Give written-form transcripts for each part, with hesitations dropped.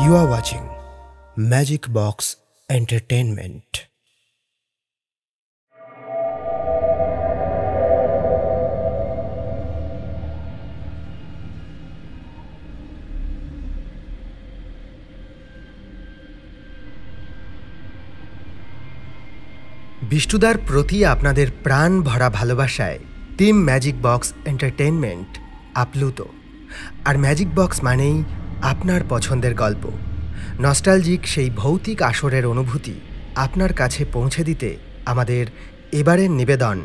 You are watching Magic Box Entertainment. বিষ্টুদার প্রতি আপনাদের প্রাণ ভরা ভালোবাসায় টিম ম্যাজিক বক্স এন্টারটেইনমেন্ট আপ্লুত। আর ম্যাজিক বক্স মানেই আপনার পছন্দের গল্প, নস্টালজিক সেই ভৌতিক আসরের অনুভূতি আপনার কাছে পৌঁছে দিতে আমাদের এবারের নিবেদন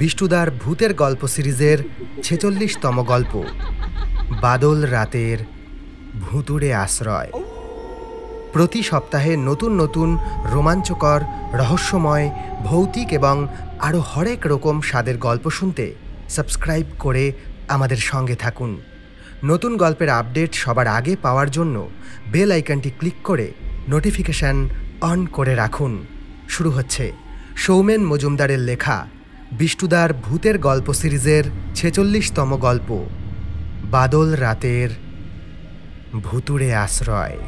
বিষ্টুদার ভূতের গল্প সিরিজের ৪৬তম গল্প বাদল রাতের ভুতুড়ে আশ্রয়। প্রতি সপ্তাহে নতুন নতুন রোমাঞ্চকর, রহস্যময়, ভৌতিক এবং আরও হরেক রকম স্বাদের গল্প শুনতে সাবস্ক্রাইব করে আমাদের সঙ্গে থাকুন। নতুন গল্পের আপডেট সবার আগে পাওয়ার জন্য বেল আইকনটি ক্লিক করে নোটিফিকেশান অন করে রাখুন। শুরু হচ্ছে সৌমেন মজুমদারের লেখা বিষ্টুদার ভূতের গল্প সিরিজের ৪৬তম গল্প বাদল রাতের ভুতুড়ে আশ্রয়।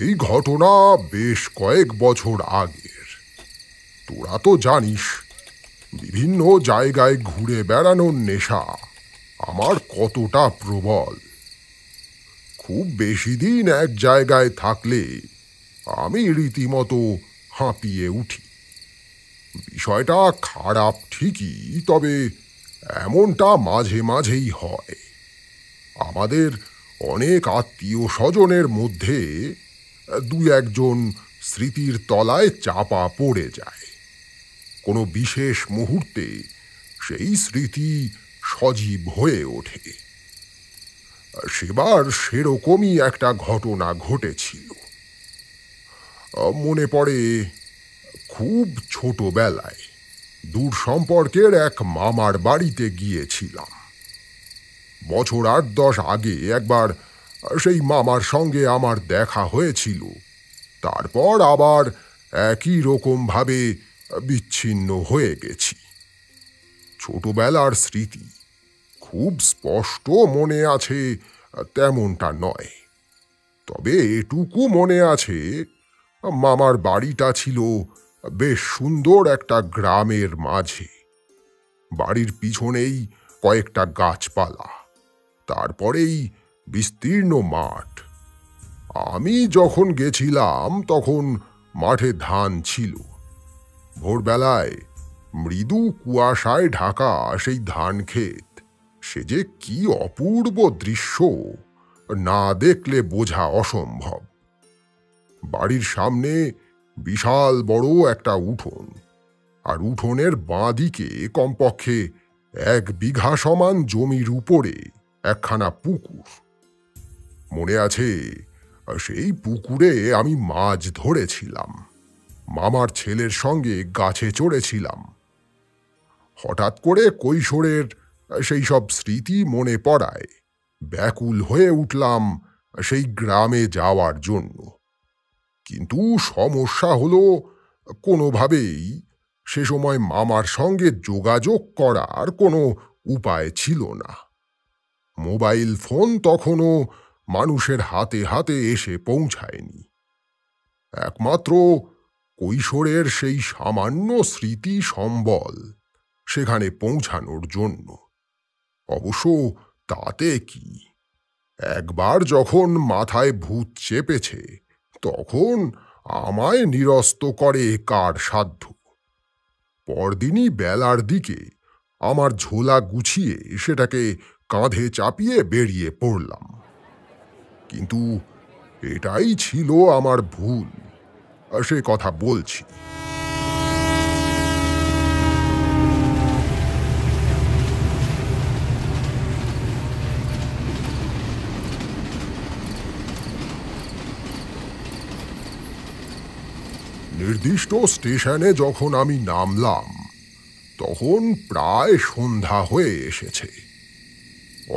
এই ঘটনা বেশ কয়েক বছর আগের। তোরা তো জানিস বিভিন্ন জায়গায় ঘুরে বেড়ানোর নেশা আমার কতটা প্রবল। খুব বেশি দিন এক জায়গায় থাকলে আমি রীতিমতো হাঁপিয়ে উঠি। বিষয়টা খারাপ ঠিকই, তবে এমনটা মাঝে মাঝেই হয়। আমাদের অনেক আত্মীয় স্বজনের মধ্যে দু একজন স্মৃতির তলায় চাপা পড়ে যায়। কোনো বিশেষ মুহূর্তে সেই স্মৃতি সজীব হয়ে ওঠে। সেবার সেরকমই একটা ঘটনা ঘটেছিল। মনে পড়ে, খুব ছোটবেলায় দূর সম্পর্কের এক মামার বাড়িতে গিয়েছিলাম। বছর ৮-১০ আগে একবার সেই মামার সঙ্গে আমার দেখা হয়েছিল। তারপর আবার একই রকমভাবে বিচ্ছিন্ন হয়ে গেছি। ছোটবেলার স্মৃতি খুব স্পষ্ট মনে আছে তেমনটা নয়, তবে এটুকু মনে আছে মামার বাড়িটা ছিল বেশ সুন্দর একটা গ্রামের মাঝে। বাড়ির পিছনেই কয়েকটা গাছপালা, তারপরেই বিস্তীর্ণ মাঠ। আমি যখন গেছিলাম তখন মাঠে ধান ছিল। ভোরবেলায় মৃদু কুয়াশায় ঢাকা সেই ধান ক্ষেত, সে যে কি অপূর্ব দৃশ্য, না দেখলে বোঝা অসম্ভব। বাড়ির সামনে বিশাল বড় একটা উঠোন, আর উঠোনের বাঁ দিকে কমপক্ষে ১ বিঘা সমান জমির উপরে একখানা পুকুর। মনে আছে, সেই পুকুরে আমি মাছ ধরেছিলাম। মামার ছেলের সঙ্গে গাছে চড়েছিলাম। হঠাৎ করে কৈশোরের সেই সব স্মৃতি মনে পড়ায় ব্যাকুল হয়ে উঠলাম সেই গ্রামে যাওয়ার জন্য। কিন্তু সমস্যা হলো, কোনোভাবেই সে সময় মামার সঙ্গে যোগাযোগ করার কোনো উপায় ছিল না। মোবাইল ফোন তখনও মানুষের হাতে হাতে এসে পৌঁছায়নি। একমাত্র কৈশোরের সেই সামান্য স্মৃতি সম্বল সেখানে পৌঁছানোর জন্য। অবশ্য তাতে কি, একবার যখন মাথায় ভূত চেপেছে তখন আমায় নিরস্ত করে কার সাধ্য। পরদিনই বেলার দিকে আমার ঝোলা গুছিয়ে সেটাকে কাঁধে চাপিয়ে বেরিয়ে পড়লাম। কিন্তু এটাই ছিল আমার ভুল, সে কথা বলছি। নির্দিষ্ট স্টেশনে যখন আমি নামলাম তখন প্রায় সন্ধ্যা হয়ে এসেছে।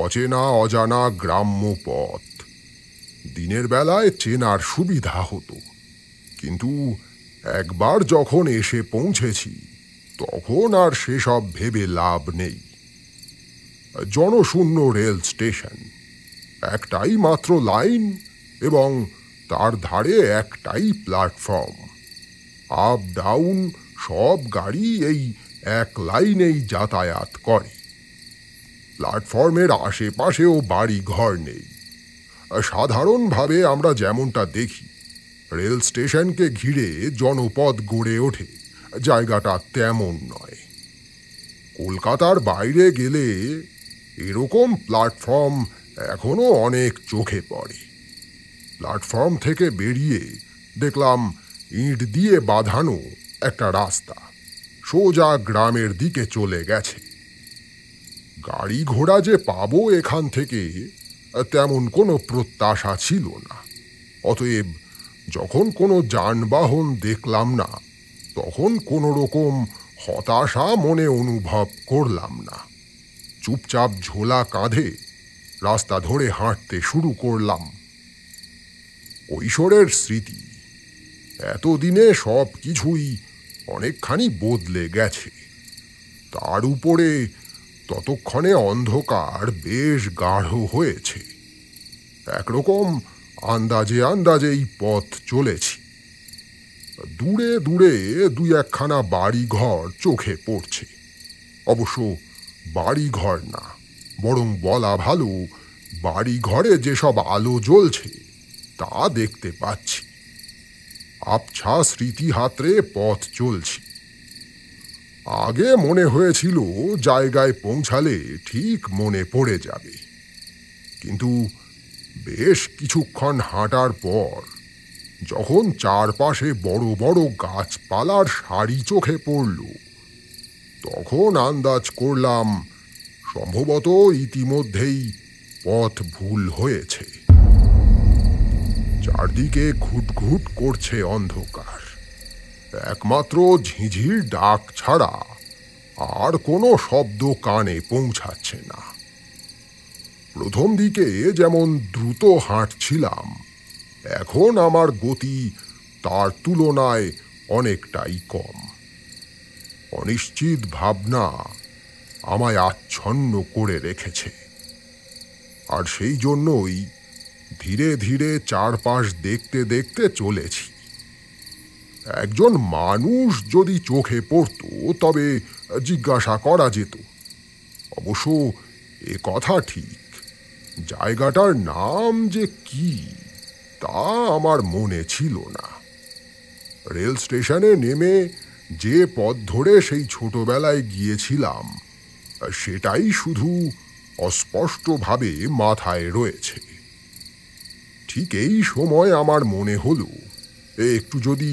অচেনা অজানা গ্রাম্য পথ, দিনের বেলায় চেনার সুবিধা হতো, কিন্তু একবার যখন এসে পৌঁছেছি তখন আর সেসব ভেবে লাভ নেই। জনশূন্য রেল স্টেশন, একটাই মাত্র লাইন এবং তার ধারে একটাই প্ল্যাটফর্ম। আপ ডাউন সব গাড়ি এই এক লাইনেই যাতায়াত করে। প্ল্যাটফর্মের আশেপাশেও বাড়ি ঘর নেই। সাধারণভাবে আমরা যেমনটা দেখি রেল স্টেশনকে ঘিরে জনপদ গড়ে ওঠে, জায়গাটা তেমন নয়। কলকাতার বাইরে গেলে এরকম প্ল্যাটফর্ম এখনো অনেক চোখে পড়ে। প্ল্যাটফর্ম থেকে বেরিয়ে দেখলাম ইট দিয়ে বাঁধানো একটা রাস্তা সোজা গ্রামের দিকে চলে গেছে। গাড়ি ঘোড়া যে পাবো এখান থেকে তেমন কোনো প্রত্যাশা ছিল না। অতএব যখন কোনো যানবাহন দেখলাম না তখন কোনো রকম হতাশা মনে অনুভব করলাম না। চুপচাপ ঝোলা কাঁধে রাস্তা ধরে হাঁটতে শুরু করলাম। কৈশোরের স্মৃতি, এতদিনে সব কিছুই অনেকখানি বদলে গেছে। তার উপরে ততক্ষণে অন্ধকার বেশ গাঢ় হয়েছে। একরকম আন্দাজে আন্দাজেই পথ চলেছি। দূরে দূরে দুই একখানা বাড়িঘর চোখে পড়ছে। অবশ্য বাড়িঘর না, বরং বলা ভালো বাড়িঘরে যেসব আলো জ্বলছে তা দেখতে পাচ্ছি। আবছা স্মৃতি হাতড়ে পথ চলছি। আগে মনে হয়েছিল জায়গায় পৌঁছালে ঠিক মনে পড়ে যাবে, কিন্তু বেশ কিছুক্ষণ হাঁটার পর যখন চারপাশে বড় বড় গাছপালার সারি চোখে পড়ল তখন আন্দাজ করলাম সম্ভবত ইতিমধ্যেই পথ ভুল হয়েছে। চারদিকে ঘুটঘুট করছে অন্ধকার। একমাত্র ঝিঝির ডাক ছাড়া আর কোনো শব্দ কানে পৌঁছাচ্ছে না। প্রথম দিকে যেমন দ্রুত হাঁটছিলাম, এখন আমার গতি তার তুলনায় অনেকটাই কম। অনিশ্চিত ভাবনা আমায় আচ্ছন্ন করে রেখেছে, আর সেই জন্যই ধীরে ধীরে চারপাশ দেখতে দেখতে চলেছি। একজন মানুষ যদি চোখে পড়ত তবে জিজ্ঞাসা করা যেত। অবশ্য এ কথা ঠিক, জায়গাটার নাম যে কি তা আমার মনে ছিল না। রেল স্টেশনে নেমে যে পথ ধরে সেই ছোটবেলায় গিয়েছিলাম সেটাই শুধু অস্পষ্টভাবে মাথায় রয়েছে। ঠিক এই সময় আমার মনে হলো একটু যদি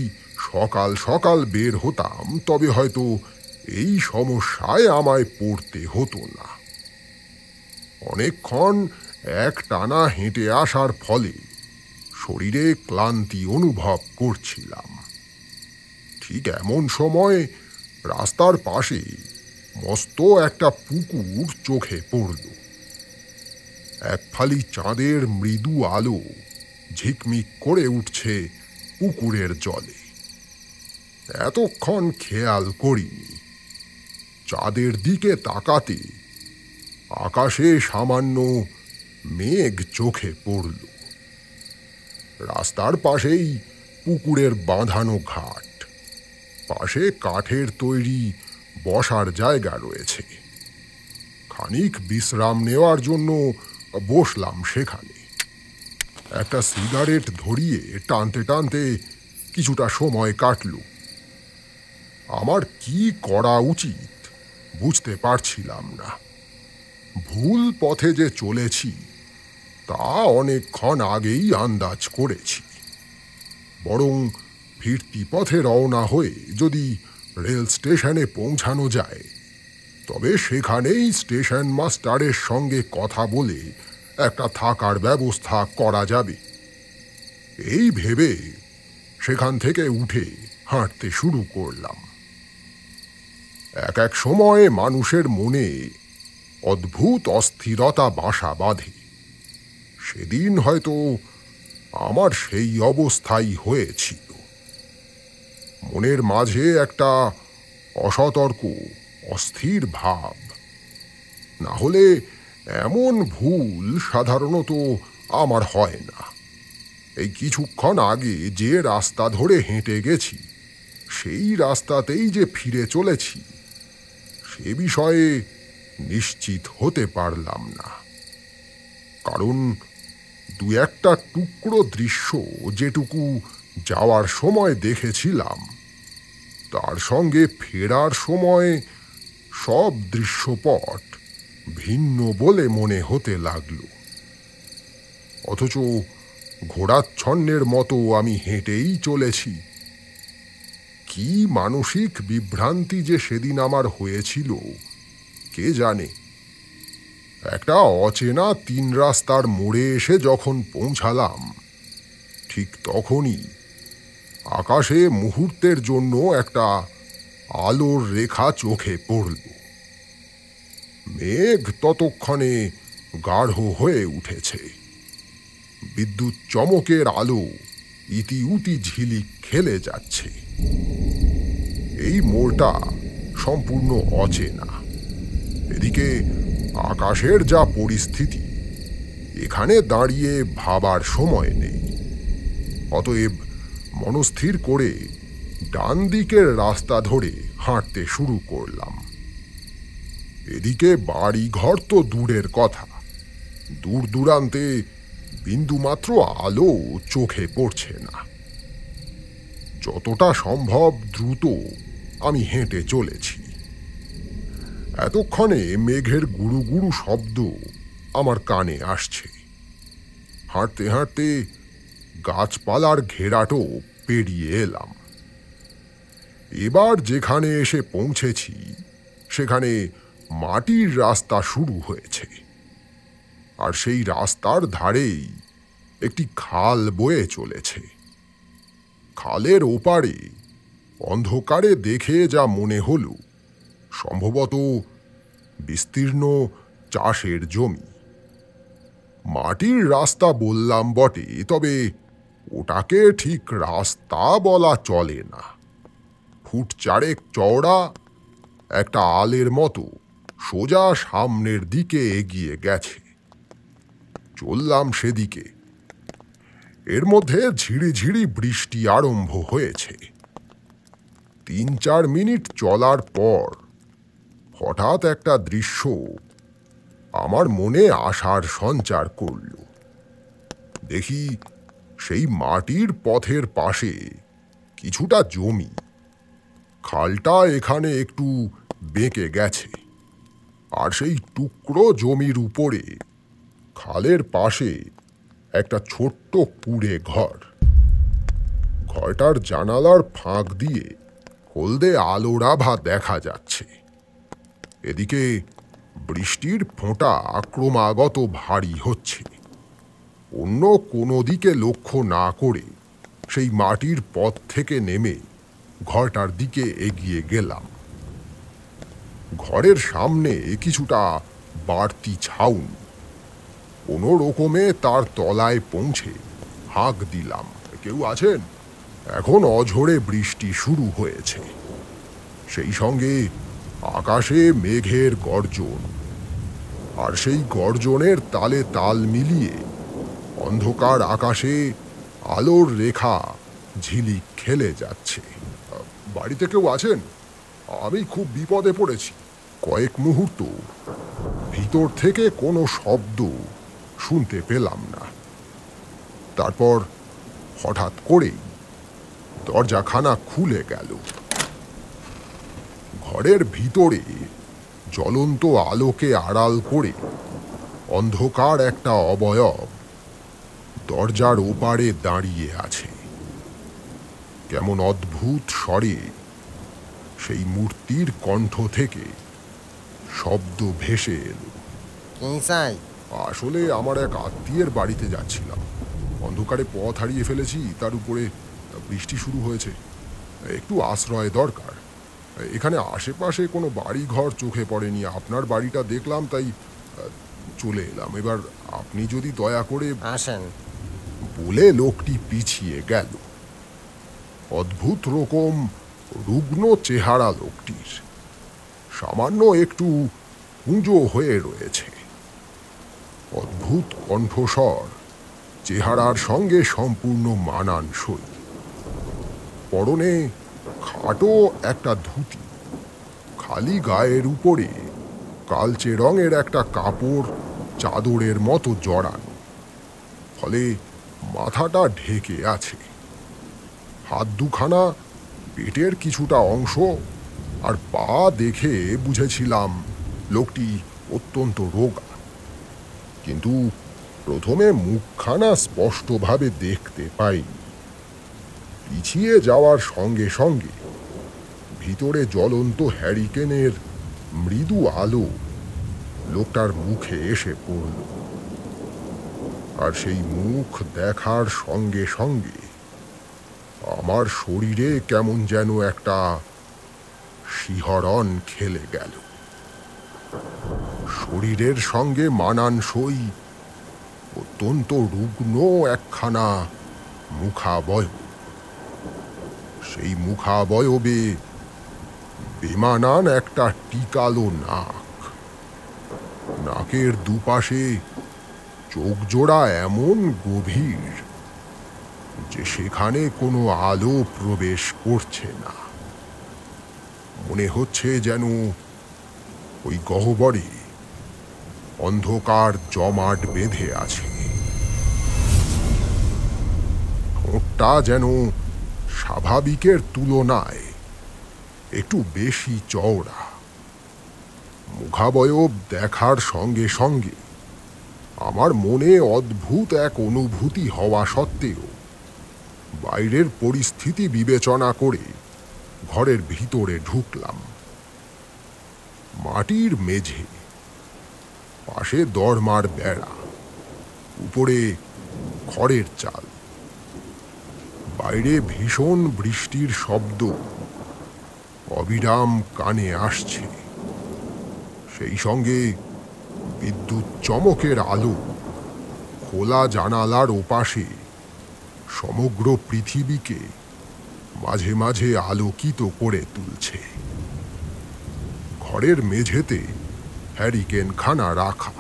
সকাল সকাল বের হতাম তবে হয়তো এই সমস্যায় আমায় পড়তে হতো না। অনেকক্ষণ এক টানা হেঁটে আসার ফলে শরীরে ক্লান্তি অনুভব করছিলাম। ঠিক এমন সময় রাস্তার পাশে মস্ত একটা পুকুর চোখে পড়ল। এক ফালি চাঁদের মৃদু আলো ঝিকমিক করে উঠছে পুকুরের জলে। এতক্ষণ খেয়াল করিনি। চাঁদের দিকে তাকাতে আকাশে সামান্য মেঘ চোখে পড়ল। রাস্তার পাশেই পুকুরের বাঁধানো ঘাট, পাশে কাঠের তৈরি বসার জায়গা রয়েছে। খানিক বিশ্রাম নেওয়ার জন্য বসলাম সেখানে। একটা সিগারেট ধরিয়ে টানতে টানতে কিছুটা সময় কাটল। আমার কি করা উচিত বুঝতে পারছিলাম না। ভুল পথে যে চলেছি তা অনেকক্ষণ আগেই আন্দাজ করেছি। বরং ফিরতি পথে রওনা হয়ে যদি রেল স্টেশনে পৌঁছানো যায় তবে সেখানেই স্টেশন মাস্টারের সঙ্গে কথা বলে একটা থাকার ব্যবস্থা করা যাবে। এই ভেবে সেখান থেকে উঠে হাঁটতে শুরু করলাম। এক এক সময় মানুষের মনে অদ্ভুত অস্থিরতা বাসা বাঁধে। সেদিন হয়তো আমার সেই অবস্থাই হয়েছিল। মনের মাঝে একটা অসতর্ক অস্থির ভাব। না হলে এমন ভুল সাধারণত আমার হয় না। এই কিছুক্ষণ আগে যে রাস্তা ধরে হেঁটে গেছি সেই রাস্তাতেই যে ফিরে চলেছি সে বিষয়ে নিশ্চিত হতে পারলাম না। কারণ দু একটা টুকরো দৃশ্য যেটুকু যাওয়ার সময় দেখেছিলাম তার সঙ্গে ফেরার সময় সব দৃশ্যপট ভিন্ন বলে মনে হতে লাগল। অথচ ঘোড়াচ্ছন্নের মতো আমি হেঁটেই চলেছি। কি মানসিক বিভ্রান্তি যে সেদিন আমার হয়েছিল কে জানে। একটা অচেনা 3 রাস্তার মোড়ে এসে যখন পৌঁছালাম ঠিক তখনই আকাশে মুহূর্তের জন্য একটা আলোর রেখা চোখে পড়ল। মেঘ ততক্ষণে গাঢ় হয়ে উঠেছে। বিদ্যুৎ চমকের আলো ইতিউতি ঝিলিক খেলে যাচ্ছে। এই মোড়টা সম্পূর্ণ অচেনা। এদিকে আকাশের যা পরিস্থিতি এখানে দাঁড়িয়ে ভাবার সময় নেই। অতএব মনস্থির করে ডান দিকের রাস্তা ধরে হাঁটতে শুরু করলাম। এদিকে বাড়ি ঘর তো দূরের কথা, দূর দূরান্তে বিন্দুমাত্র আলো চোখে পড়ছে না। যতটা সম্ভব দ্রুত আমি হেঁটে চলেছি। এতক্ষণে মেঘের গুরু গুরু শব্দ আমার কানে আসছে। হাঁটতে হাঁটতে গাছপালার ঘেরাটো পেরিয়ে এলাম। এবার যেখানে এসে পৌঁছেছি সেখানে মাটির রাস্তা শুরু হয়েছে, আর সেই রাস্তার ধারেই একটি খাল বয়ে চলেছে। খালের ওপারে অন্ধকারে দেখে যা মনে হল সম্ভবত বিস্তীর্ণ চাষের জমি। মাটির রাস্তা বললাম বটে, তবে ওটাকে ঠিক রাস্তা বলা চলে না। ফুট 4 চওড়া একটা আলের মতো সোজা সামনের দিকে এগিয়ে গেছে। চললাম সেদিকে। এর মধ্যে ঝিরিঝিরি বৃষ্টি আরম্ভ হয়েছে। 3-4 মিনিট চলার পর হঠাৎ একটা দৃশ্য আমার মনে আশার সঞ্চার করল। দেখি সেই মাটির পথের পাশে কিছুটা জমি। খালটা এখানে একটু বেঁকে গেছে, আর সেই টুকরো জমির উপরে খালের পাশে একটা ছোট্ট কুঁড়ে ঘর। ঘরটার জানালার ফাঁক দিয়ে হলদে আলোর আভা দেখা যাচ্ছে। এদিকে বৃষ্টির ফোঁটা ক্রমাগত ভারী হচ্ছে। অন্য কোনো দিকে লক্ষ্য না করে সেই মাটির পথ থেকে নেমে ঘরটার দিকে এগিয়ে গেলাম। ঘরের সামনে কিছুটা বাড়তি ছাউনি। কোনো রকমে তার তলায় পৌঁছে হাঁক দিলাম, কেউ আছেন? এখন অঝোরে বৃষ্টি শুরু হয়েছে। সেই সঙ্গে আকাশে মেঘের গর্জন, আর সেই গর্জনের তালে তাল মিলিয়ে অন্ধকার আকাশে আলোর রেখা ঝিলিক খেলে যাচ্ছে। বাড়িতে কেউ আছেন? আমি খুব বিপদে পড়েছি। কয়েক মুহূর্ত ভিতর থেকে কোনো শব্দ শুনতে পেলাম না। তারপর হঠাৎ করেই দরজাখানা খুলে গেল। ঘরের ভিতরে জ্বলন্ত আলোকে আড়াল করে অন্ধকার একটা অবয়ব দরজার ওপারে দাঁড়িয়ে আছে। কেমন অদ্ভুত স্বরে সেই মূর্তির কণ্ঠ থেকে শব্দ ভেসে এলো। আসলে আমার এক আত্মীয়ের বাড়িতে যাচ্ছিলাম। অন্ধকারে পথ হারিয়ে ফেলেছি, তার উপরে বৃষ্টি শুরু হয়েছে। একটু আশ্রয় দরকার। এখানে আশেপাশে কোনো বাড়ি ঘর চোখে পড়েনি। আপনার বাড়িটা দেখলাম, তাই চলে এলাম। এবার আপনি যদি দয়া করে আসেন বলে লোকটি পিছিয়ে গেল। অদ্ভুত রকম রুগ্ন চেহারা লোকটির, সামান্য একটু কুঁজো হয়ে রয়েছে। অদ্ভুত কণ্ঠস্বর চেহারার সঙ্গে সম্পূর্ণ মানানসই। পরনে খাটো একটা ধুতি, খালি গায়ের উপরে কালচে রঙের একটা কাপড় চাদরের মতো জড়ানো, ফলে মাথাটা ঢেকে আছে। হাত দুখানা পেটের কিছুটা অংশ আর পা দেখে বুঝেছিলাম লোকটি অত্যন্ত রোগা, কিন্তু প্রথমে মুখখানা স্পষ্টভাবে দেখতে পাইনি। পিছিয়ে যাওয়ার সঙ্গে সঙ্গে ভিতরে জ্বলন্ত হ্যারিকেনের মৃদু আলো লোকটার মুখে এসে পড়ল, আর সেই মুখ দেখার সঙ্গে সঙ্গে আমার শরীরে কেমন যেন একটা শিহরণ খেলে গেল। শরীরের সঙ্গে মানানসই অত্যন্ত রুগ্ন একখানা মুখাবয়ব। সেই মুখাবয়বে বেমানান একটা টিকালো নাক, নাকের দুপাশে চোখ জোড়া এমন গভীর যে সেখানে কোনো আলো প্রবেশ করছে না। মনে হচ্ছে যেন ওই গহ্বরে অন্ধকার জমাট বেঁধে আছে। ঠোঁটটা যেন স্বাভাবিকের তুলনায় একটু বেশি চওড়া। মুখাবয়ব দেখার সঙ্গে সঙ্গে আমার মনে অদ্ভুত এক অনুভূতি হওয়া সত্ত্বেও বাইরের পরিস্থিতি বিবেচনা করে ঘরের ভিতরে ঢুকলাম। মাটির মেঝে, পাশে দরমার বেড়া, উপরে খড়ের চাল। বাইরে ভীষণ বৃষ্টির শব্দ অবিরাম কানে আসছে, সেই সঙ্গে বিদ্যুৎ চমকের আলো খোলা জানালার ওপাশে সমগ্র পৃথিবীকে মাঝে মাঝে আলোকিত করে তুলছে। ঘরের মেঝেতে হ্যারিকেন খানা রাখা,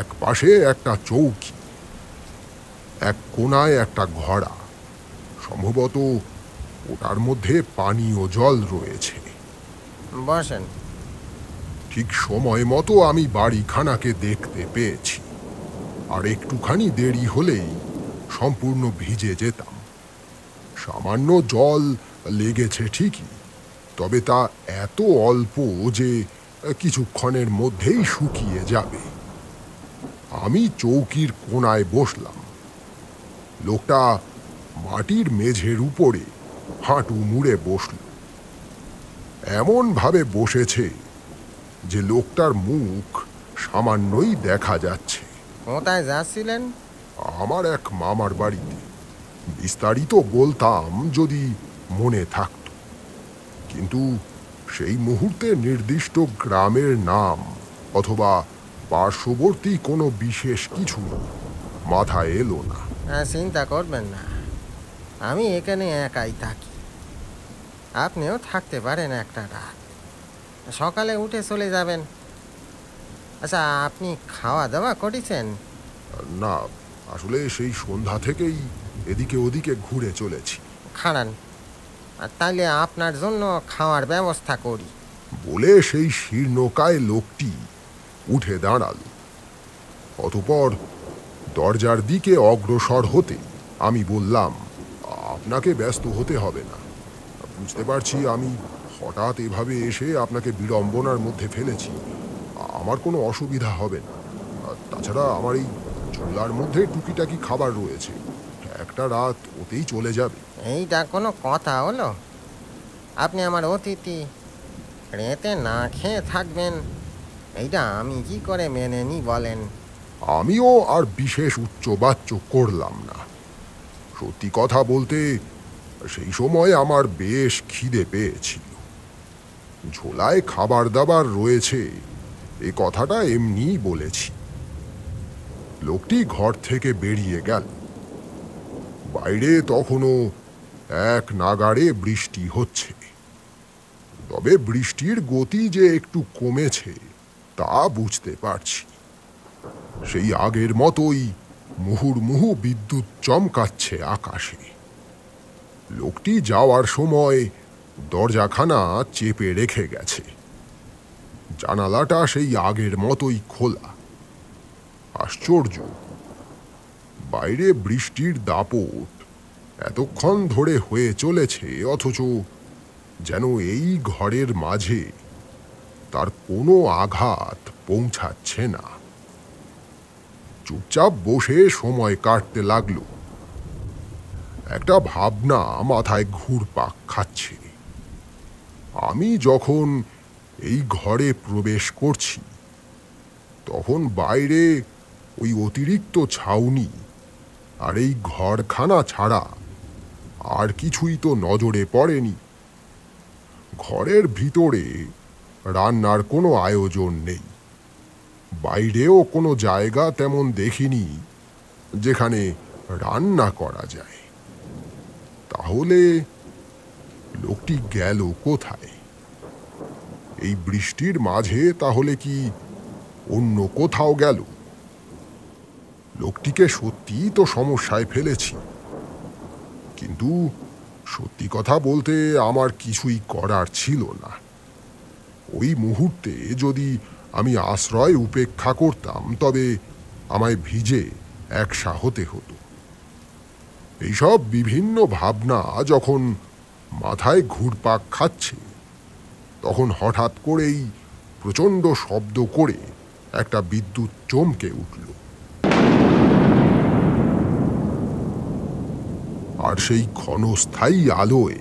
এক পাশে একটা চৌকি, এক কোনায় একটা ঘড়া, সম্ভবত ওটার মধ্যে পানীয় জল রয়েছে। বসেন। ঠিক সময় মতো আমি বাড়িখানাকে দেখতে পেয়েছি, আর একটুখানি দেরি হলেই সম্পূর্ণ ভিজে যেতাম। সামান্য জল লেগেছে ঠিকই, তবে তা এত অল্প যে কিছুক্ষণের মধ্যেই শুকিয়ে যাবে। আমি চৌকির কোণায় বসলাম। লোকটা মাটির মেঝের উপরে হাঁটু মুড়ে বসল। এমন ভাবে বসেছে যে লোকটার মুখ সামান্যই দেখা যাচ্ছে। কোথায় যাচ্ছিলেন? আমার এক মামার বাড়িতে। বিস্তারিত বলতাম যদি মনে থাকত, কিন্তু সেই মুহূর্তে নির্দিষ্ট গ্রামের নাম অথবা পার্শ্ববর্তী কোনো বিশেষ কিছু মাথায় এলো না। চিন্তা করবেন না, আমি এখানে একাই থাকি। আপনিও থাকতে পারেন একটা রাত, সকালে উঠে চলে যাবেন। আচ্ছা, আপনি খাওয়া দাওয়া করেছেন? না, আসলে সেই সন্ধ্যা থেকেই এদিকে ওদিকে ঘুরে চলেছি। খাড়ান, তাইলে আপনার জন্য খাওয়ার ব্যবস্থা করি। বলে সেই শীর্ণকায় লোকটি উঠে দাঁড়াল। অতঃপর দরজার দিকে অগ্রসর হতে আমি বললাম, আপনাকে ব্যস্ত হতে হবে না। বুঝতে পারছি আমি হঠাৎ এভাবে এসে আপনাকে বিড়ম্বনার মধ্যে ফেলেছি। আমার কোনো অসুবিধা হবে না। তাছাড়া আমার এই ঝোলার মধ্যে টুকিটাকি খাবার রয়েছে, একটা রাত ওতেই চলে যাবে। এইটা কোনো কথা হলো? আপনি আমার অতিথি, রেতে না খেয়ে থাকবেন, এইটা আমি কি করে মেনে নিই বলেন? আমিও আর বিশেষ উচ্চবাচ্য করলাম না। সত্যি কথা বলতে সেই সময় আমার বেশ খিদে পেয়েছিল। ঝোলায় খাবার দাবার রয়েছে এ কথাটা এমনিই বলেছি। লোকটি ঘর থেকে বেরিয়ে গেল। বাইরে তখনও এক নাগাড়ে বৃষ্টি হচ্ছে। তবে বৃষ্টির গতি যে একটু কমেছে তা বুঝতে পারছি। সেই আগের মতোই মুহুর্মুহু বিদ্যুৎ চমকাচ্ছে আকাশে। লোকটি যাওয়ার সময় দরজাখানা চেপে রেখে গেছে। জানালাটা সেই আগের মতোই খোলা। আশ্চর্য, বাইরে বৃষ্টির দাপট এতক্ষণ ধরে হয়ে চলেছে, অথচ যেন এই ঘরের মাঝে তার কোনো আঘাত পৌঁছাচ্ছে না। চুপচাপ বসে সময় কাটতে লাগলো। একটা ভাবনা মাথায় ঘুরপাক খাচ্ছে। আমি যখন এই ঘরে প্রবেশ করছি তখন বাইরে ওই অতিরিক্ত ছাউনি আর এই ঘরখানা ছাড়া আর কিছুই তো নজরে পড়েনি। ঘরের ভিতরে রান্নার কোনো আয়োজন নেই। বাইরেও কোনো জায়গা তেমন দেখিনি যেখানে রান্না করা যায়। তাহলে লোকটি গেল কোথায়? এই বৃষ্টির মাঝে তাহলে কি অন্য কোথাও গেল? লোকটিকে সত্যিই তো সমস্যায় ফেলেছি, কিন্তু সত্যি কথা বলতে আমার কিছুই করার ছিল না। ওই মুহূর্তে যদি আমি আশ্রয় উপেক্ষা করতাম তবে আমায় ভিজে একসা হতে হতো। এইসব বিভিন্ন ভাবনা যখন মাথায় ঘুরপাক খাচ্ছে তখন হঠাৎ করেই প্রচণ্ড শব্দ করে একটা বিদ্যুৎ চমকে উঠল। আর সেই ক্ষণস্থায়ী আলোয়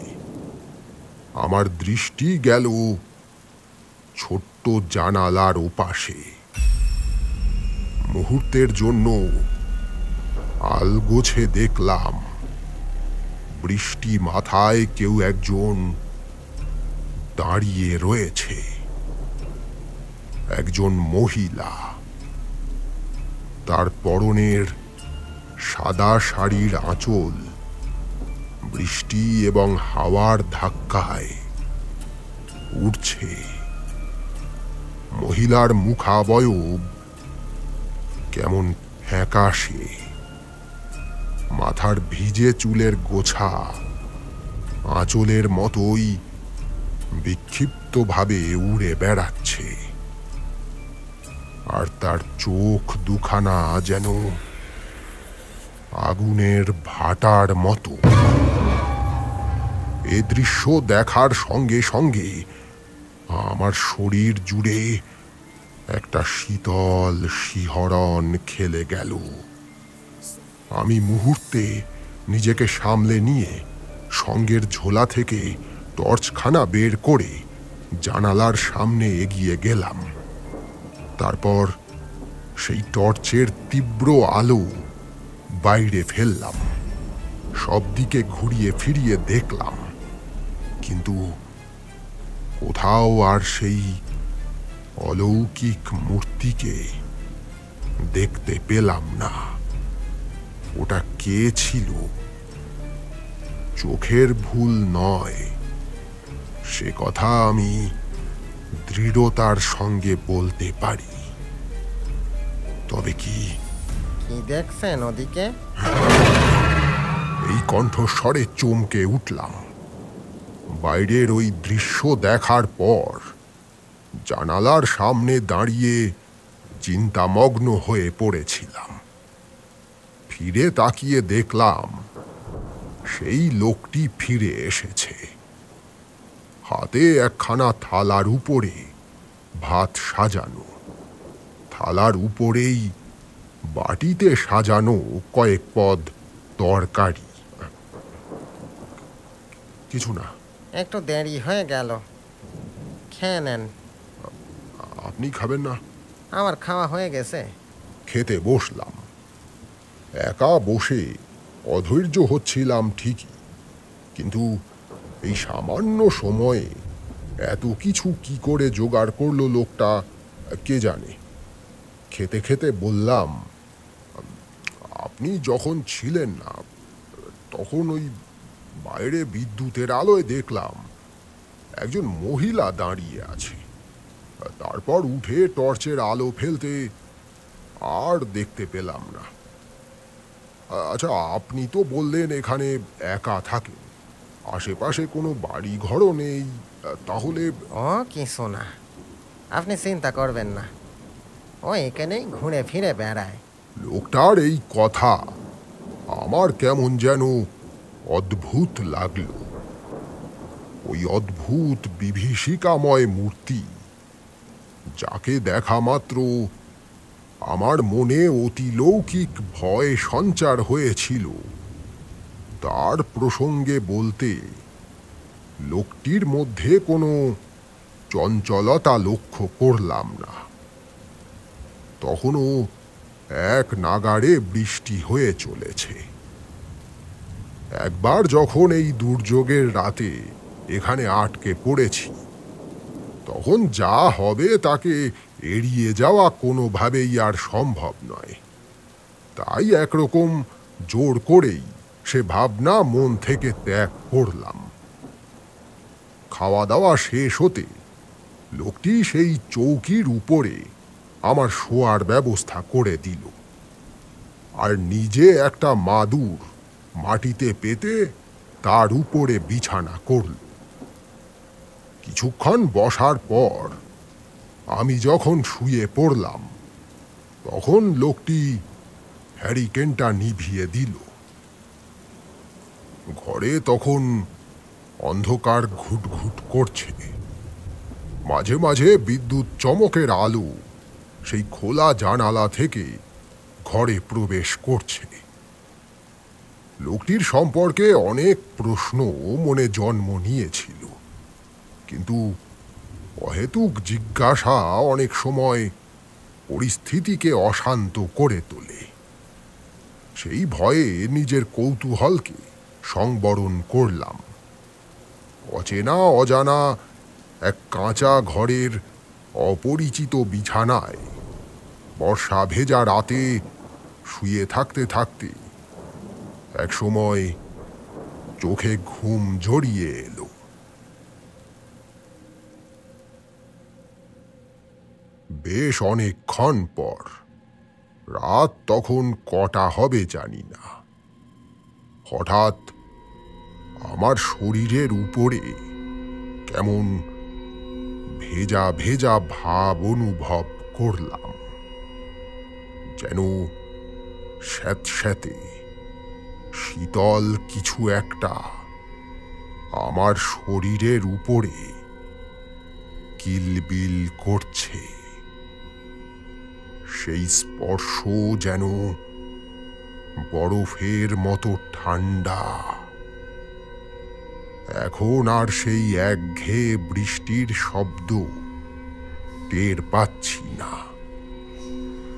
আমার দৃষ্টি গেল ছোট্ট জানালার ওপাশে। মুহূর্তের জন্য আলগোছে দেখলাম বৃষ্টি মাথায় কেউ একজন দাঁড়িয়ে রয়েছে। একজন মহিলা। তার পরনের সাদা শাড়ির আঁচল বৃষ্টি এবং হাওয়ার ধাক্কায় উঠছে। মহিলার মুখাবয়ব কেমন ফ্যাকাশে। মাথার ভিজে চুলের গোছা আঁচলের মতোই বিক্ষিপ্তভাবে উড়ে বেড়াচ্ছে। আর তার চোখ দুখানা যেন আগুনের ভাটার মতো। এ দৃশ্য দেখার সঙ্গে সঙ্গে আমার শরীর জুড়ে একটা শীতল শিহরণ খেলে গেল। আমি মুহূর্তে নিজেকে সামলে নিয়ে সঙ্গের ঝোলা থেকে টর্চখানা বের করে জানালার সামনে এগিয়ে গেলাম। তারপর সেই টর্চের তীব্র আলো বাইরে ফেললাম। সব দিকে ঘুরিয়ে ফিরিয়ে দেখলাম, কিন্তু কোথাও আর সেই অলৌকিক মূর্তিকে দেখতে পেলাম না। ওটা কে ছিল? চোখের ভুল নয়, সে কথা আমি দৃঢ়তার সঙ্গে বলতে পারি। তবে কি দেখছেন ওদিকে? এই কণ্ঠস্বরে চমকে উঠলাম। বাইরের ওই দৃশ্য দেখার পর জানালার সামনে দাঁড়িয়ে চিন্তামগ্ন হয়ে পড়েছিলাম। ফিরে তাকিয়ে দেখলাম সেই লোকটি ফিরে এসেছে। হাতে একখানা থালার উপরে ভাত সাজানো, থালার উপরেই বাটিতে সাজানো কয়েক পদ তরকারি। কিছু না। একটু দেরি হয়ে গেল, খেয়ে নেন। আপনি খাবেন না? আমার খাওয়া হয়ে গেছে। খেতে বসলাম। একা বসে অধৈর্য হচ্ছিলাম ঠিকই, কিন্তু এই সামান্য সময়ে এত কিছু কি করে জোগাড় করলো লোকটা কে জানে। খেতে খেতে বললাম, আপনি যখন ছিলেন না তখন ওই বাইরে বিদ্যুতের আলোয় দেখলাম একজন মহিলা দাঁড়িয়ে আছে। তারপর উঠে টর্চের আলো ফেলতে আর দেখতে পেলাম না। আচ্ছা, আপনি তো বললেন এখানে একা থাকেন, আশেপাশে কোনো বাড়ি ঘরও নেই, তাহলে? ও কিছু না, আপনি চিন্তা করবেন না, ও এখানেই ঘুরে ফিরে বেড়ায়। লোকটার এই কথা আমার কেমন যেন অদ্ভুত লাগলো। ওই অদ্ভুত বিভীষিকাময় মূর্তি, যাকে দেখা মাত্র আমার মনে অতিলৌকিক ভয় সঞ্চার হয়েছিল, তার প্রসঙ্গে বলতে লোকটির মধ্যে কোনো চঞ্চলতা লক্ষ্য করলাম না। তখনও এক নাগাড়ে বৃষ্টি হয়ে চলেছে। একবার যখন এই দুর্যোগের রাতে এখানে আটকে পড়েছি, তখন যা হবে তাকে এড়িয়ে যাওয়া কোনোভাবেই আর সম্ভব নয়। তাই একরকম জোর করেই সে ভাবনা মন থেকে ত্যাগ করলাম। খাওয়া দাওয়া শেষ হতে লোকটি সেই চৌকির উপরে আমার শোয়ার ব্যবস্থা করে দিল, আর নিজে একটা মাদুর মাটিতে পেতে তার উপরে বিছানা করল। কিছুক্ষণ বসার পর আমি যখন শুয়ে পড়লাম, তখন লোকটি হ্যারিকেনটা নিভিয়ে দিল। ঘরে তখন অন্ধকার ঘুটঘুট করছে। মাঝে মাঝে বিদ্যুৎ চমকের আলো সেই খোলা জানালা থেকে ঘরে প্রবেশ করছে। লোকটির সম্পর্কে অনেক প্রশ্ন মনে জন্ম নিয়েছিল, কিন্তু অহেতুক জিজ্ঞাসা অনেক সময় পরিস্থিতিকে অশান্ত করে তোলে। সেই ভয়ে নিজের কৌতূহলকে সংবরণ করলাম। অচেনা অজানা এক কাঁচা ঘরের অপরিচিত বিছানায় বর্ষা ভেজা রাতে শুয়ে থাকতে থাকতে এক সময় চোখে ঘুম জড়িয়ে এলো। বেশ অনেকক্ষণ পর, রাত তখন কটা হবে জানি না, হঠাৎ আমার শরীরের উপরে কেমন ভেজা ভেজা ভাব অনুভব করলাম, যেন স্যাঁতস্যাঁতে শীতল কিছু একটা আমার শরীরের উপরে কিলবিল করছে। সেই স্পর্শ যেন বরফের মতো ঠান্ডা। এখন আর সেই একঘেয়ে বৃষ্টির শব্দ টের পাচ্ছি না,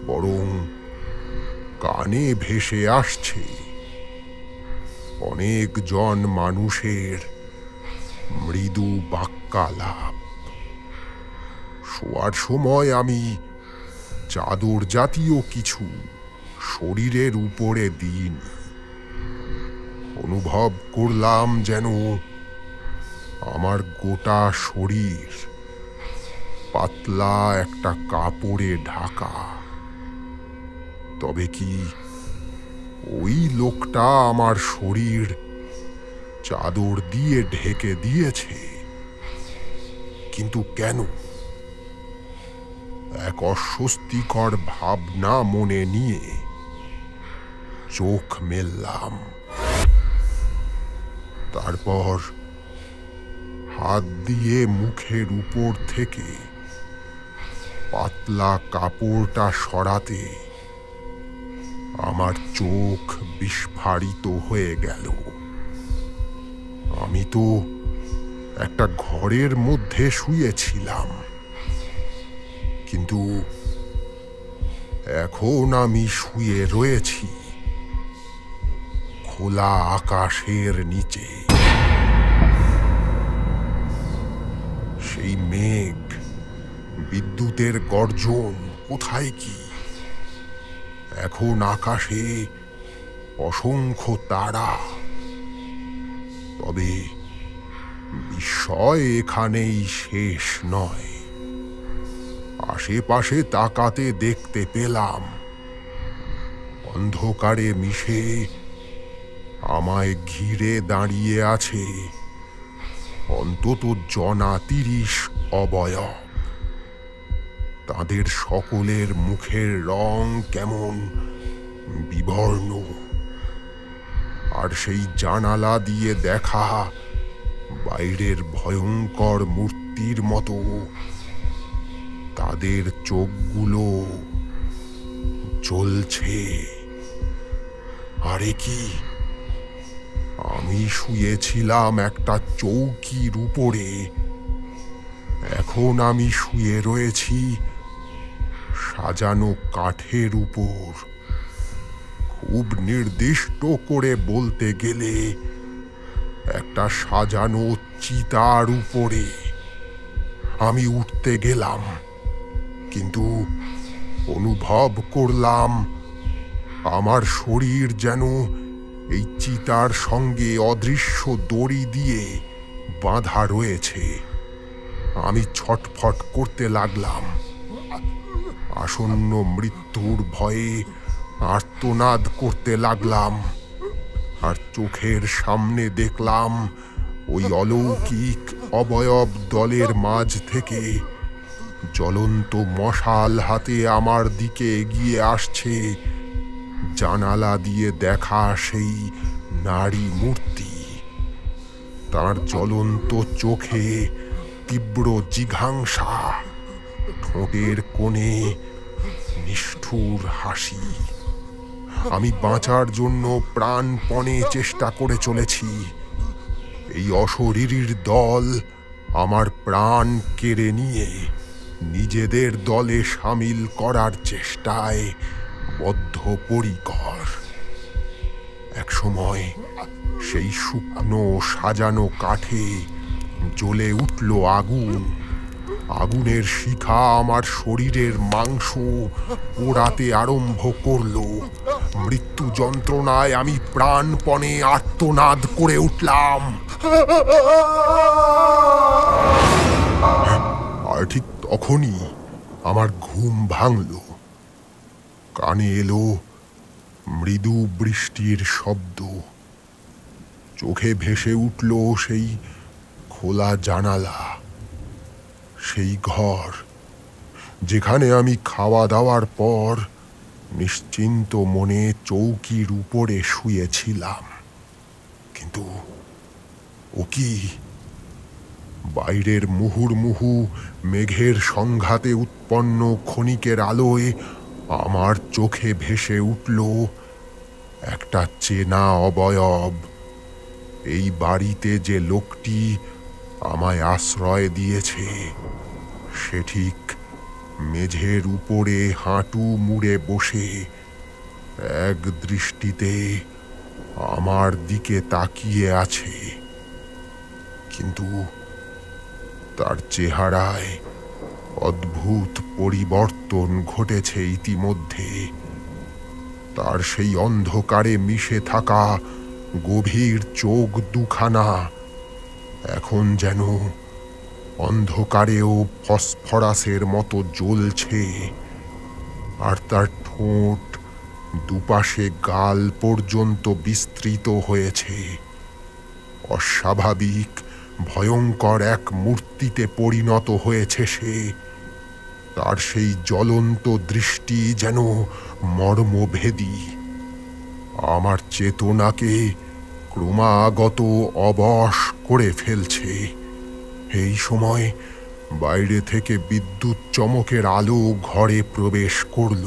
বরং কানে ভেসে আসছে অনেকজন মানুষের মৃদু বাক্যালাপ। শোয়ার সময় আমি চাদর জাতীয় কিছু শরীরের উপরে দিইনি। অনুভব করলাম যেন আমার গোটা শরীর পাতলা একটা কাপড়ে ঢাকা। তবে কি ওই লোকটা আমার শরীর চাদর দিয়ে ঢেকে দিয়েছে? কিন্তু কেন? এক অস্বস্তিকর ভাবনা মনে নিয়ে চোখ মেললাম। তারপর হাত দিয়ে মুখের উপর থেকে পাতলা কাপড়টা সরাতে আমার চোখ বিস্ফারিত হয়ে গেল। আমি তো একটা ঘরের মধ্যে শুয়েছিলাম, কিন্তু এখন আমি শুয়ে রয়েছি খোলা আকাশের নিচে। সেই মেঘ, বিদ্যুতের গর্জন কোথায় কি? এখন আকাশে অসংখ্য তারা, তবে বিস্ময় এখানেই শেষ নয়। আশেপাশে তাকাতে দেখতে পেলাম অন্ধকারে মিশে আমায় ঘিরে দাঁড়িয়ে আছে অন্তত জনা ৩০ অবয়ব। তাদের সকলের মুখের রং কেমন বিবর্ণ, আর সেই জানালা দিয়ে দেখা বাইরের ভয়ঙ্কর মূর্তির মতো তাদের চোখগুলো জ্বলছে। আরে কি, আমি শুয়েছিলাম একটা চৌকির উপরে, এখন আমি শুয়ে রয়েছি সাজানো কাঠের উপর। খুব নির্দিষ্ট করে বলতে গেলে একটা সাজানো চিতার উপরে। আমি উঠতে গেলাম, কিন্তু অনুভব করলাম আমার শরীর যেন এই চিতার সঙ্গে অদৃশ্য দড়ি দিয়ে বাঁধা রয়েছে। আমি ছটফট করতে লাগলাম, আসন্ন মৃত্যুর ভয়ে আর্তনাদ করতে লাগলাম। আর চোখের সামনে দেখলাম ওই অলৌকিক অবয়ব দলের মাঝ থেকে জ্বলন্ত মশাল হাতে আমার দিকে এগিয়ে আসছে জানালা দিয়ে দেখা সেই নারী মূর্তি। তার জ্বলন্ত চোখে তীব্র জিঘাংসা, ঠোঁটের কোণে নিষ্ঠুর হাসি। আমি বাঁচার জন্য প্রাণপণে চেষ্টা করে চলেছি। এই অশরীরীর দল আমার প্রাণ কেড়ে নিয়ে নিজেদের দলে সামিল করার চেষ্টায় বদ্ধপরিকর। একসময় সেই শুকনো সাজানো কাঠে জ্বলে উঠল আগুন। আগুনের শিখা আমার শরীরের মাংস পোড়াতে আরম্ভ করল। মৃত্যু যন্ত্রণায় আমি প্রাণপণে আর্তনাদ করে উঠলাম। আর ঠিক তখনই আমার ঘুম ভাঙল। কানে এলো মৃদু বৃষ্টির শব্দ। চোখে ভেসে উঠল সেই খোলা জানালা, সেই ঘর যেখানে আমি খাওয়া দাওয়ার পর নিশ্চিন্ত মনে চৌকির উপরে শুয়েছিলাম। কিন্তু ও কি, বাইরের মুহুর্মুহু মেঘের সংঘাতে উৎপন্ন ক্ষণিকের আলোয় আমার চোখে ভেসে উঠল একটা চেনা অবয়ব। এই বাড়িতে যে লোকটি আমায় আশ্রয় দিয়েছে, সে ঠিক মেঝের উপরে হাঁটু মুড়ে বসে এক দৃষ্টিতে আমার দিকে তাকিয়ে আছে। কিন্তু তার চেহারায় অদ্ভুত পরিবর্তন ঘটেছে ইতিমধ্যে। তার সেই অন্ধকারে মিশে থাকা গভীর চোখ দুখানা এখন যেন অন্ধকারেও ফসফরাসের মতো জ্বলছে। আর তার ঠোঁট দুপাশে গাল পর্যন্ত বিস্তৃত হয়েছে। অস্বাভাবিক ভয়ঙ্কর এক মূর্তিতে পরিণত হয়েছে সে। তার সেই জ্বলন্ত দৃষ্টি যেন মর্মভেদী, আমার চেতনাকে ক্রমাগত অবশ করে ফেলছে। এই সময় বাইরে থেকে বিদ্যুৎ চমকের আলো ঘরে প্রবেশ করল।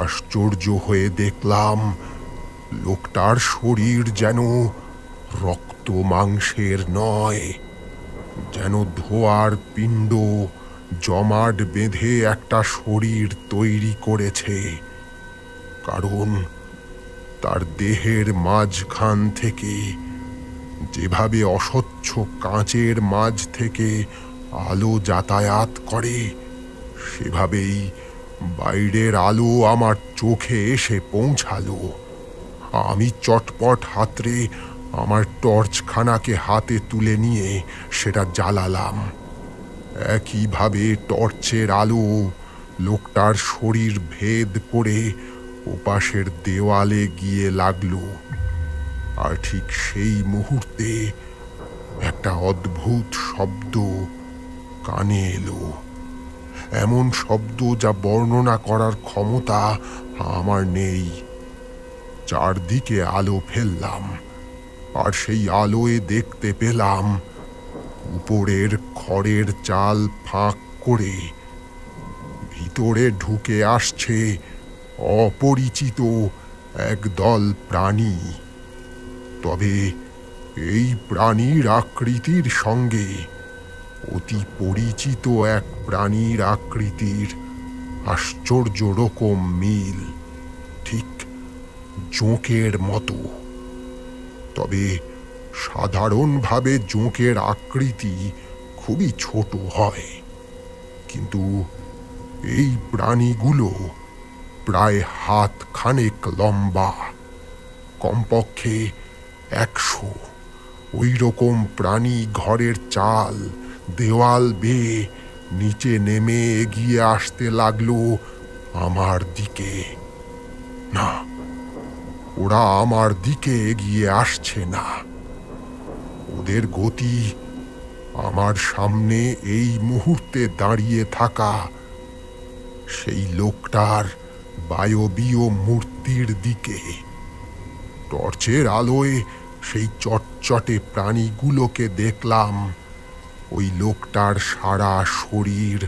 আশ্চর্য হয়ে দেখলাম লোকটার শরীর যেন রক্ত মাংসের নয়, যেন ধোঁয়ার পিণ্ড জমাট বেঁধে একটা শরীর তৈরি করেছে। কারণ তার দেহের মাঝখান থেকে যেভাবে অস্বচ্ছ কাঁচের মাঝ থেকে আলো যাতায়াত করে, সেভাবেই বাইরের আলো আমার চোখে এসে পৌঁছালো। আমি চটপট হাতড়ে আমার টর্চখানাকে হাতে তুলে নিয়ে সেটা জ্বালালাম। একইভাবে টর্চের আলো লোকটার শরীর ভেদ করে ওপাশের দেওয়ালে গিয়ে লাগলো। আর ঠিক সেই মুহূর্তে একটা অদ্ভুত শব্দ কানে এলো। এমন শব্দ যা বর্ণনা করার ক্ষমতা আমার নেই। চারদিকে আলো ফেললাম, আর সেই আলোয় দেখতে পেলাম উপরের খড়ের চাল ফাঁক করে ভিতরে ঢুকে আসছে অপরিচিত একদল প্রাণী। তবে এই প্রাণীর আকৃতির সঙ্গে অতি পরিচিত এক প্রাণীর আকৃতির আশ্চর্য রকম মিল, ঠিক জোঁকের মতো। তবে সাধারণভাবে জোঁকের আকৃতি খুবই ছোট হয়, কিন্তু এই প্রাণীগুলো প্রায় হাত খানেক লম্বা, কমপক্ষে 100। ওই রকম প্রাণী ঘরের চাল দেওয়াল বেয়ে নিচে নেমে এগিয়ে আসতে লাগলো আমার দিকে। না, ওরা আমার দিকে এগিয়ে আসছে না। ওদের গতি আমার সামনে এই মুহূর্তে দাঁড়িয়ে থাকা সেই লোকটার বায়বীয় মূর্তির দিকে। টর্চের আলোয় সেই চটচটে প্রাণীগুলোকে দেখলাম ওই লোকটার সারা শরীর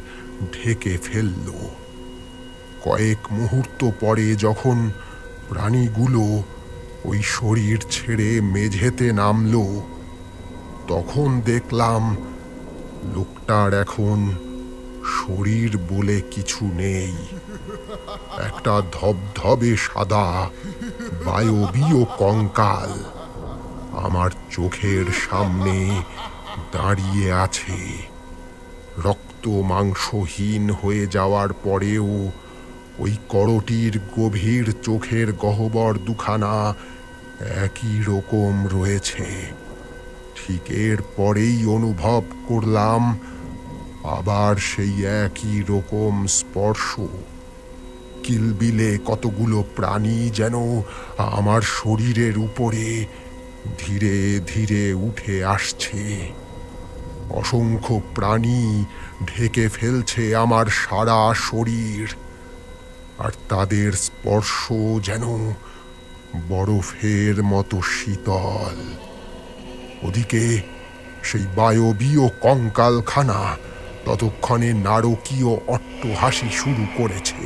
ঢেকে ফেলল। কয়েক মুহূর্ত পরে যখন প্রাণীগুলো ওই শরীর ছেড়ে মেঝেতে নামলো, তখন দেখলাম লোকটার এখন শরীর বলে কিছু নেই। একটা ধবধবে সাদা বায়বীয় কঙ্কাল আমার চোখের সামনে দাঁড়িয়ে আছে। রক্ত মাংসহীন হয়ে যাওয়ার পরেও ওই করটির গভীর চোখের গহ্বর দুখানা একই রকম রয়েছে। ঠিক এর পরেই অনুভব করলাম আবার সেই একই রকম স্পর্শ। কিলবিলে কতগুলো প্রাণী যেন আমার শরীরের উপরে ধীরে ধীরে উঠে আসছে। অসংখ্য প্রাণী ঢেকে ফেলছে আমার সারা শরীর, আর তাদের স্পর্শ যেন বরফের মতো শীতল। ওদিকে সেই বায়বীয় কঙ্কালখানা ততক্ষণে নারকীয় অট্টহাসি শুরু করেছে।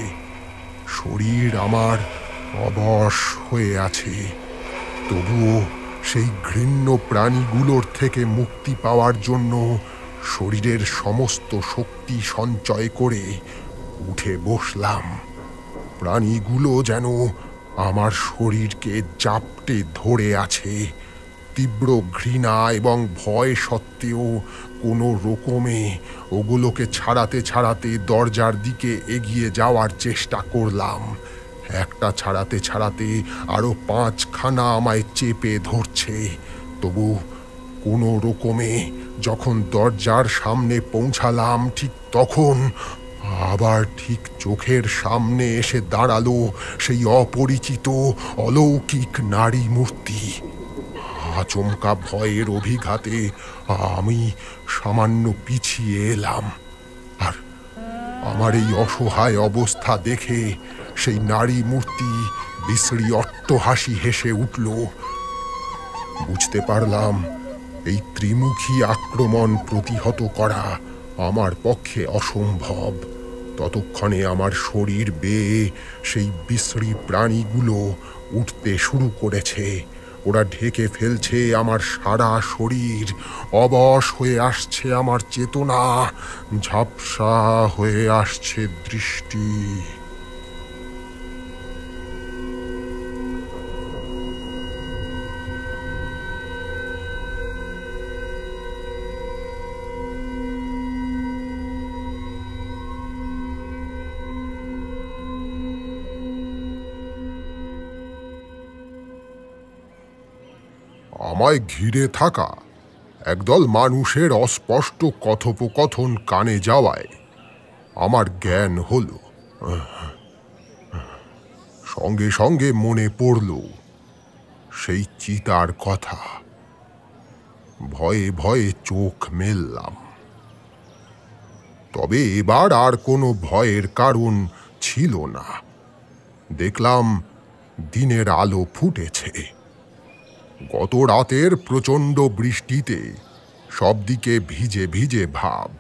শরীর আমার অবশ হয়ে আছে, তবুও সেই ঘৃণ্য প্রাণীগুলোর থেকে মুক্তি পাওয়ার জন্য শরীরের সমস্ত শক্তি সঞ্চয় করে উঠে বসলাম। প্রাণীগুলো যেন আমার শরীরকে জাপটে ধরে আছে। তীব্র ঘৃণা এবং ভয় সত্ত্বেও কোনো রকমে ওগুলোকে ছাড়াতে ছাড়াতে দরজার দিকে এগিয়ে যাওয়ার চেষ্টা করলাম। একটা ছাড়াতে ছাড়াতে আরো 5খানা আমায় চেপে ধরছে। তবু কোনো রকমে যখন দরজার সামনে পৌঁছালাম, ঠিক তখন আবার ঠিক চোখের সামনে এসে দাঁড়ালো সেই অপরিচিত অলৌকিক নারী মূর্তি। আচমকা ভয়ের অভিঘাতে আমি সামান্য পিছিয়ে এলাম, আর আমার এই অসহায় অবস্থা দেখে সেই নারী মূর্তি বিশ্রী অট্টহাসি হেসে উঠল। বুঝতে পারলাম এই ত্রিমুখী আক্রমণ প্রতিহত করা আমার পক্ষে অসম্ভব। ততক্ষণে আমার শরীর বেয়ে সেই বিশ্রী প্রাণীগুলো উঠতে শুরু করেছে। ওরা ঢেকে ফেলছে আমার সারা শরীর। অবশ হয়ে আসছে আমার চেতনা, ঝাপসা হয়ে আসছে দৃষ্টি। আমায় ঘিরে থাকা একদল মানুষের অস্পষ্ট কথোপকথন কানে যাওয়ায় আমার জ্ঞান হল। সঙ্গে সঙ্গে মনে পড়ল সেই চিতার কথা। ভয়ে ভয়ে চোখ মেললাম। তবে এবার আর কোনো ভয়ের কারণ ছিল না। দেখলাম দিনের আলো ফুটেছে। গত রাতের প্রচণ্ড বৃষ্টিতে সবদিকে ভিজে ভিজে ভাব,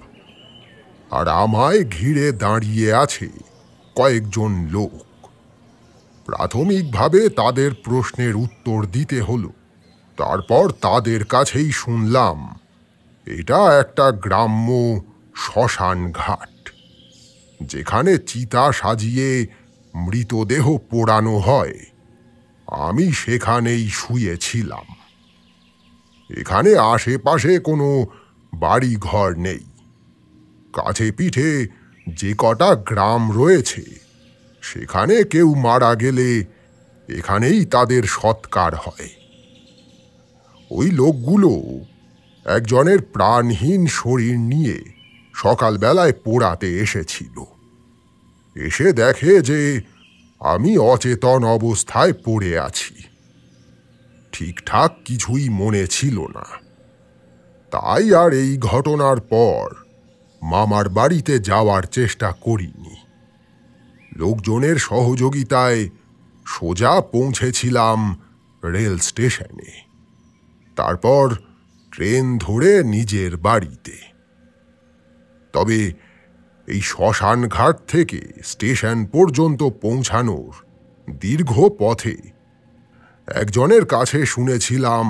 আর আমায় ঘিরে দাঁড়িয়ে আছে কয়েকজন লোক। প্রাথমিকভাবে তাদের প্রশ্নের উত্তর দিতে হলো। তারপর তাদের কাছেই শুনলাম এটা একটা গ্রাম্য শ্মশান ঘাট, যেখানে চিতা সাজিয়ে মৃতদেহ পোড়ানো হয়। আমি সেখানেই শুয়েছিলাম। এখানে আশেপাশে কোনো বাড়ি ঘর নেই। কাছে পিঠে যে কটা গ্রাম রয়েছে, সেখানে কেউ মারা গেলে এখানেই তাদের সৎকার হয়। ওই লোকগুলো একজনের প্রাণহীন শরীর নিয়ে সকালবেলায় পোড়াতে এসেছিল। এসে দেখে যে আমি অচেতন অবস্থায় পড়ে আছি। ঠিকঠাক কিছুই মনে ছিল না। তাই আর এই ঘটনার পর মামার বাড়িতে যাওয়ার চেষ্টা করিনি। লোকজনের সহযোগিতায় সোজা পৌঁছেছিলাম রেল স্টেশনে। তারপর ট্রেন ধরে নিজের বাড়িতে। তবে এই শ্মশান ঘাট থেকে স্টেশন পর্যন্ত পৌঁছানোর দীর্ঘ পথে একজনের কাছে শুনেছিলাম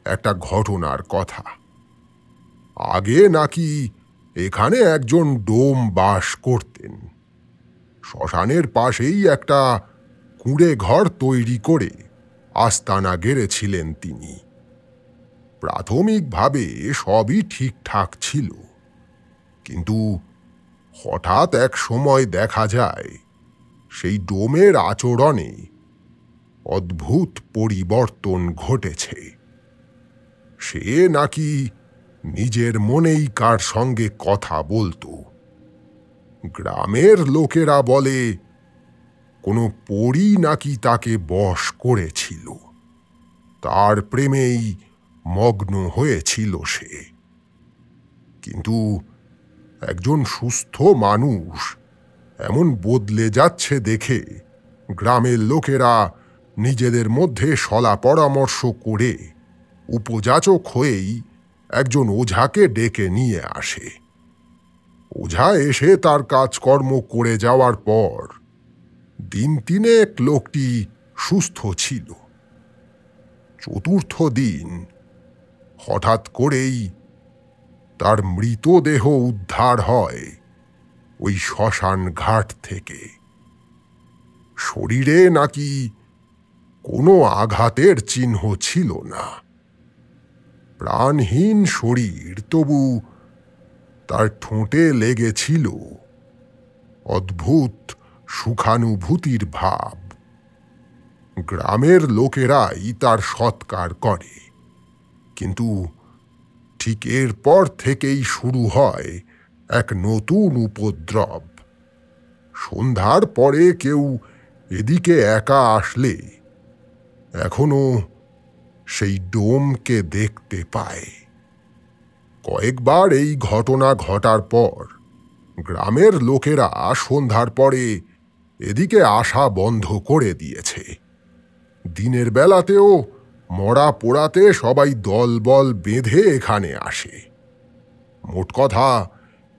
একটা ঘটনার কথা। আগে নাকি এখানে একজন ডোম বাস করতেন। শ্মশানের পাশেই একটা কুঁড়ে ঘর তৈরি করে আস্তানা গেড়েছিলেন তিনি। প্রাথমিকভাবে সবই ঠিকঠাক ছিল, কিন্তু হঠাৎ এক সময় দেখা যায় সেই ডোমের আচরণে অদ্ভুত পরিবর্তন ঘটেছে। সে নাকি নিজের মনেই কার সঙ্গে কথা বলতো। গ্রামের লোকেরা বলে কোনো পরী নাকি তাকে বশ করেছিল। তার প্রেমেই মগ্ন হয়েছিল সে। কিন্তু একজন সুস্থ মানুষ এমন বদলে যাচ্ছে দেখে গ্রামের লোকেরা নিজেদের মধ্যে সলা পরামর্শ করে উপযাচক হয়েই একজন ওঝাকে ডেকে নিয়ে আসে। ওঝা এসে তার কাজকর্ম করে যাওয়ার পর দিন তিনেক লোকটি সুস্থ ছিল। চতুর্থ দিন হঠাৎ করেই তার মৃতদেহ উদ্ধার হয় ওই শ্মশান ঘাট থেকে। শরীরে নাকি কোনো আঘাতের চিহ্ন ছিল না। প্রাণহীন শরীর, তবু তার ঠোঁটে লেগেছিল অদ্ভুত সুখানুভূতির ভাব। গ্রামের লোকেরাই তার সৎকার করে, কিন্তু ঠিক এরপর থেকেই শুরু হয় এক নতুন উপদ্রব। সন্ধ্যার পরে কেউ এদিকে একা আসলে এখনো সেই ডোমকে দেখতে পায়। কয়েকবার এই ঘটনা ঘটার পর গ্রামের লোকেরা সন্ধ্যার পরে এদিকে আসা বন্ধ করে দিয়েছে। দিনের বেলাতেও মরা পোড়াতে সবাই দলবল বেঁধে এখানে আসে। মোট কথা,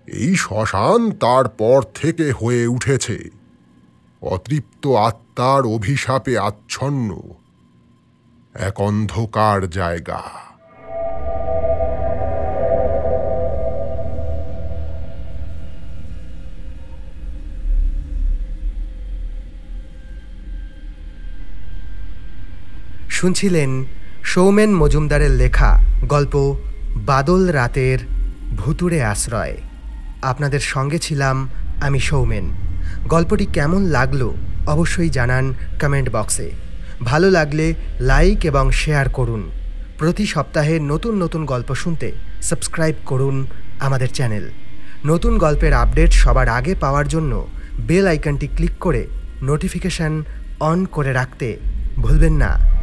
এই শ্মশান তারপর থেকে হয়ে উঠেছে অতৃপ্ত আত্মার অভিশাপে আচ্ছন্ন এক অন্ধকার জায়গা। শুনছিলেন সৌমেন মজুমদারের লেখা গল্প বাদল রাতের ভুতুড়ে আশ্রয়। আপনাদের সঙ্গে ছিলাম আমি সৌমেন। গল্পটি কেমন লাগলো অবশ্যই জানান কমেন্ট বক্সে। ভালো লাগলে লাইক এবং শেয়ার করুন। প্রতি সপ্তাহে নতুন নতুন গল্প শুনতে সাবস্ক্রাইব করুন আমাদের চ্যানেল। নতুন গল্পের আপডেট সবার আগে পাওয়ার জন্য বেল আইকনটি ক্লিক করে নোটিফিকেশন অন করে রাখতে ভুলবেন না।